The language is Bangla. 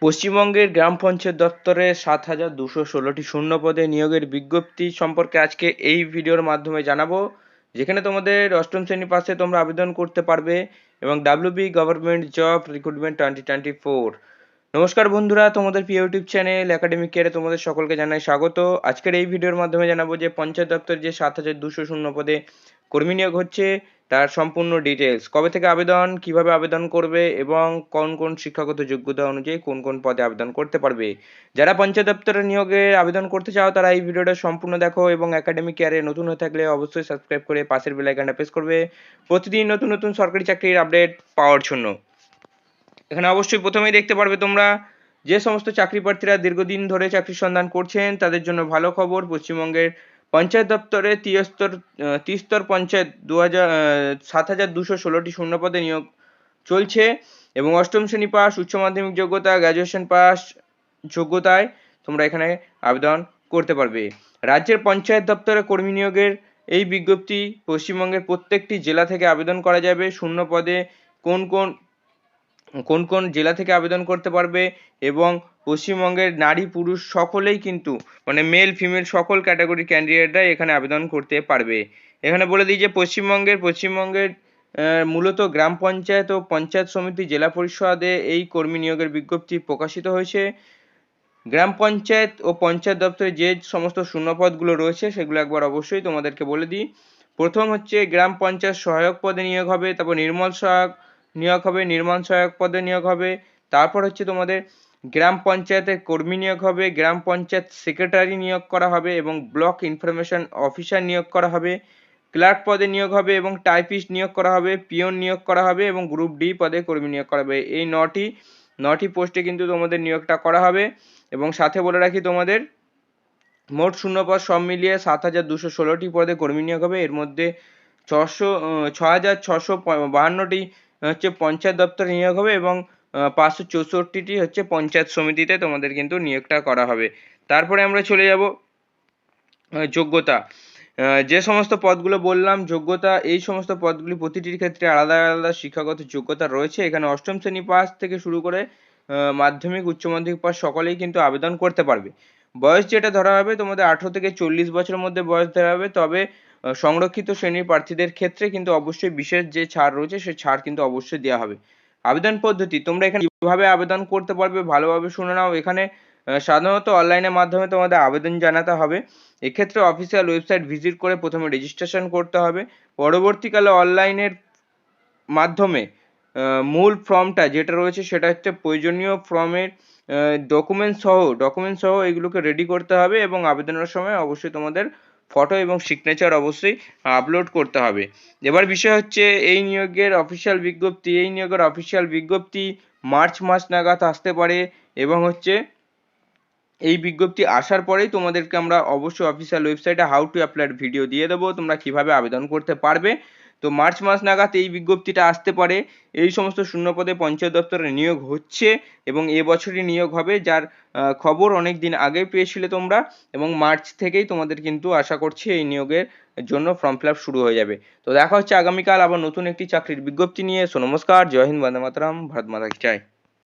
পশ্চিমবঙ্গের গ্রাম পঞ্চায়েত দপ্তরে ৭,২১৬টি শূন্য পদে নিয়োগের বিজ্ঞপ্তি সম্পর্কে আজকে এই ভিডিওর মাধ্যমে জানাবো, যেখানে তোমাদের অষ্টম শ্রেণী পাশে তোমরা আবেদন করতে পারবে এবং WB গভর্নমেন্ট জব রিক্রুটমেন্ট 2024। নমস্কার বন্ধুরা, তোমাদের প্রিয় ইউটিউব চ্যানেল একাডেমিক কেয়ারে তোমাদের সকলকে জানাই স্বাগত। আজকের এই ভিডিওর মাধ্যমে জানাবো যে পঞ্চায়েত দপ্তর যে ৭,২০০ শূন্য পদে কর্মী নিয়োগ হচ্ছে তার সম্পূর্ণ ডিটেলস, কবে থেকে আবেদন, কিভাবে আবেদন করবে এবং কোন কোন শিক্ষাগত যোগ্যতা অনুযায়ী কোন কোন পদে আবেদন করতে পারবে। যারা পঞ্চায়েত দপ্তরের নিয়োগে আবেদন করতে চাও তারা এই ভিডিওটা সম্পূর্ণ দেখো এবং একাডেমিক কেয়ারে নতুন হয়ে থাকলে অবশ্যই সাবস্ক্রাইব করে পাশের বেল আইকনটা প্রেস করবে প্রতিদিন নতুন নতুন সরকারি চাকরির আপডেট পাওয়ার জন্য। এখানে অবশ্যই প্রথমেই দেখতে পারবে তোমরা যে সমস্ত চাকরি প্রার্থীরা দীর্ঘদিন ধরে চাকরির সন্ধান করছেন তাদের জন্য ভালো খবর। পশ্চিমবঙ্গের পঞ্চায়েত দপ্তরে ত্রিস্তর পঞ্চায়েত ৭,২16টি শূন্য পদে নিয়োগ চলছে এবং অষ্টম শ্রেণী পাস, উচ্চ মাধ্যমিক যোগ্যতা, গ্র্যাজুয়েশন পাস যোগ্যতায় তোমরা এখানে আবেদন করতে পারবে। রাজ্যের পঞ্চায়েত দপ্তরে কর্মী নিয়োগের এই বিজ্ঞপ্তি পশ্চিমবঙ্গের প্রত্যেকটি জেলা থেকে আবেদন করা যাবে। শূন্য পদে কোন কোন জেলা থেকে আবেদন করতে পারবে এবং পশ্চিমবঙ্গের নারী পুরুষ সকলেই কিন্তু মেল ফিমেল সকল ক্যাটাগরি ক্যান্ডিডেটরা এখানে আবেদন করতে পারবে। এখানে বলে দিই যে পশ্চিমবঙ্গের মূলত গ্রাম পঞ্চায়েত ও পঞ্চায়েত সমিতি জেলা পরিষদে এই কর্মী নিয়োগের বিজ্ঞপ্তি প্রকাশিত হয়েছে। গ্রাম পঞ্চায়েত ও পঞ্চায়েত দপ্তরে যে সমস্ত শূন্যপদগুলো রয়েছে সেগুলো একবার অবশ্যই তোমাদেরকে বলে দিই। প্রথম হচ্ছে গ্রাম পঞ্চায়েত সহায়ক পদে নিয়োগ হবে, তারপর নির্মল সহায়ক পদে নিয়োগ হবে। তারপর হচ্ছে তোমাদের গ্রাম পঞ্চায়েতের কর্মী নিয়োগ হবে, গ্রাম পঞ্চায়েত সেক্রেটারি নিয়োগ করা হবে এবং ব্লক ইনফরমেশন অফিসার নিয়োগ করা হবে। ক্লার্ক পদে নিয়োগ হবে এবং টাইপিস্ট নিয়োগ করা হবে, পিওন নিয়োগ করা হবে এবং গ্রুপ ডি পদে কর্মী নিয়োগ করা হবে। এই নটি পোস্টে কিন্তু তোমাদের নিয়োগটা করা হবে এবং সাথে বলে রাখি তোমাদের মোট শূন্যপদ সব মিলিয়ে ৭,২16টি পদে কর্মী নিয়োগ হবে। এর মধ্যে ৬,৬৫২টি হচ্ছে পঞ্চায়েত দপ্তরে নিয়োগ হবে এবং ৫৬৪টি হচ্ছে পঞ্চায়েত সমিতিতে তোমাদের কিন্তু নিয়োগটা করা হবে। তারপরে আমরা চলে যাব যোগ্যতা। যে সমস্ত পদগুলো বললাম যোগ্যতা, এই সমস্ত পদগুলি প্রতিটির ক্ষেত্রে আলাদা আলাদা শিক্ষাগত যোগ্যতা রয়েছে। এখানে অষ্টম শ্রেণী পাস থেকে শুরু করে মাধ্যমিক, উচ্চ মাধ্যমিক পাস সকলেই কিন্তু আবেদন করতে পারবে। বয়স যেটা ধরা হবে তোমাদের 18 থেকে 40 বছরের মধ্যে বয়স ধরা হবে, তবে সংরক্ষিত শ্রেণীর প্রার্থীদের ক্ষেত্রে কিন্তু অবশ্যই বিশেষ যে ছাড় রয়েছে সেই ছাড় কিন্তু অবশ্যই দেওয়া হবে। আবেদন পদ্ধতি, তোমরা এখানে কিভাবে আবেদন করতে পারবে ভালোভাবে শুনে নাও। এখানে সাধারণত অনলাইনের মাধ্যমে তোমাদের আবেদন জানাতে হবে। এক্ষেত্রে অফিসিয়াল ওয়েবসাইট ভিজিট করে প্রথমে রেজিস্ট্রেশন করতে হবে। পরবর্তীকালে অনলাইনের মাধ্যমে মূল ফর্মটা যেটা রয়েছে সেটা হচ্ছে প্রয়োজনীয় ফর্মের ডকুমেন্টস সহ এগুলোকে রেডি করতে হবে এবং আবেদনের সময় অবশ্যই তোমাদের ফটো এবং সিগনেচার অবশ্যই আপলোড করতে হবে। এবার বিষয় হচ্ছে এই নিয়োগের অফিসিয়াল বিজ্ঞপ্তি মার্চ মাস নাগাদ আসতে পারে এবং হচ্ছে এই বিজ্ঞপ্তি আসার পরেই তোমাদেরকে আমরা অবশ্যই অফিসিয়াল ওয়েবসাইটে হাউ টু অ্যাপ্লাই ভিডিও দিয়ে দেবো, তোমরা কিভাবে আবেদন করতে পারবে। তো মার্চ মাস নাগাদ এই বিজ্ঞপ্তিটা আসতে পারে। এই সমস্ত শূন্যপদে পঞ্চায়েত দপ্তরে নিয়োগ হচ্ছে এবং এবছরই নিয়োগ হবে, যার খবর অনেক দিন আগে পেয়েছিলে তোমরা এবং মার্চ থেকেই তোমাদের কিন্তু আশা করছি এই নিয়োগের জন্য ফর্ম ফিল আপ শুরু হয়ে যাবে। তো দেখা হচ্ছে আগামীকাল আবার নতুন একটি চাকরির বিজ্ঞপ্তি নিয়ে। নমস্কার, জয় হিন্দ, বন্দে মাতরম, ভারত মাতা কি জয়।